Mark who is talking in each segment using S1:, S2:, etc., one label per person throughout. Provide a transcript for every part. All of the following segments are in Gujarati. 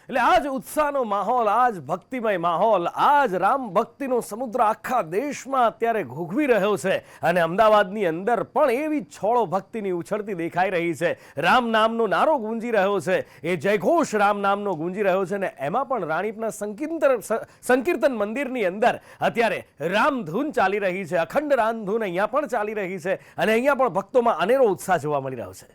S1: એટલે આ જ ઉત્સાહનો માહોલ, આ જ ભક્તિમય માહોલ, આ જ રામ ભક્તિનો સમુદ્ર આખા દેશમાં અત્યારે ઘૂઘવી રહ્યો છે અને અમદાવાદની અંદર પણ એવી છોડો ભક્તિની ઉછળતી દેખાઈ રહી છે. રામ નામનો નારો ગુંજી રહ્યો છે, એ જયઘોષ રામ નામનો ગુંજી રહ્યો છે ને એમાં પણ રાણીપના સંકીર્તન મંદિરની અંદર અત્યારે રામધૂન ચાલી રહી છે. અખંડ રામધૂન અહીંયા પણ ચાલી રહી છે અને અહીંયા પણ ભક્તોમાં અનેરો ઉત્સાહ જોવા મળી રહ્યો છે.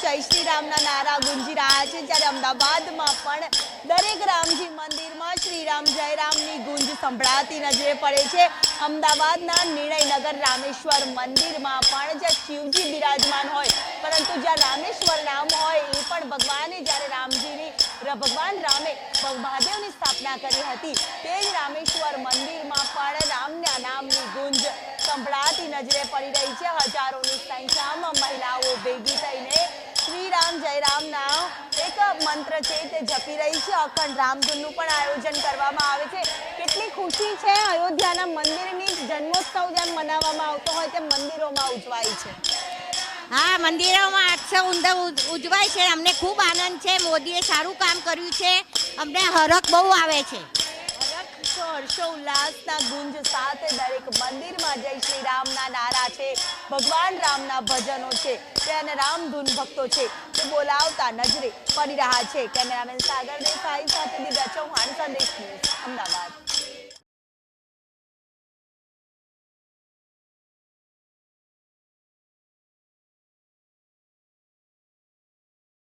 S2: જય શ્રી રામના નારા ગુંજી રહ્યા છે, જ્યારે અમદાવાદમાં પણ દરેક રામજી મંદિરમાં શ્રી રામ જય રામની ગુંજ સંભળાતી નજરે પડે છે. અમદાવાદના નિર્ણયનગર રામેશ્વર મંદિરમાં પણ જ્યાં શિવજી બિરાજમાન હોય, પરંતુ જ્યાં રામેશ્વર નામ હોય એ પણ ભગવાને જ્યારે ભગવાન રામે મહાદેવની સ્થાપના કરી હતી તે જ રામેશ્વર મંદિરમાં પણ રામના નામની ગુંજ સંભળાતી નજરે પડી રહી છે. હજારોની સંખ્યામાં મહિલાઓ ભેગી થઈને શ્રી રામ જય રામના એક મંત્ર છે તે જપી રહી છે. અખંડ રામધૂનનું પણ આયોજન કરવામાં આવે છે. કેટલી ખુશી છે, અયોધ્યાના મંદિરની જન્મોત્સવ જેમ મનાવવામાં આવતો હોય તેમ મંદિરોમાં ઉજવાય છે.
S3: હા, મંદિરોમાં ઉત્સવ ઉજવાય છે. અમને ખૂબ આનંદ છે. મોદીએ સારું કામ કર્યું છે. અમને હરખ બહુ આવે છે.
S2: હર્ષોલ્લાસના ગુંજ સાથે દરેક મંદિરમાં જય શ્રી રામના નારા છે, ભગવાન રામના ભજનો છે, તેને રામધૂન ભક્તો છે તે બોલાવતા નજરે પડી રહ્યા છે. કેમેરામેન સાગર દેસાઈ સાથે દિવ્યા ચૌહાણ.